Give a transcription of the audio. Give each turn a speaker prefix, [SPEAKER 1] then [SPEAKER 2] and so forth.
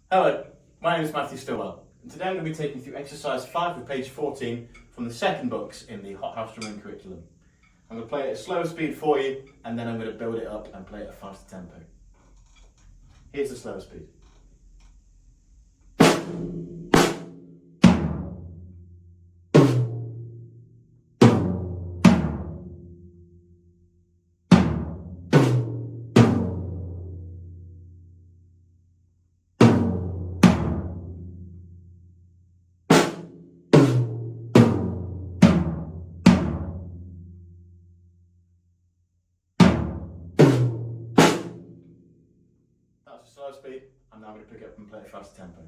[SPEAKER 1] Hello, my name is Matthew Stillwell, and today I'm going to be taking you through exercise 5 of page 14 from the second books in the Hot House Drumming curriculum. I'm going to play it at a slower speed for you, and then I'm going to build it up and play it at a faster tempo. Here's the slower speed. That's the slow speed. I'm now going to pick it up and play a fast tempo.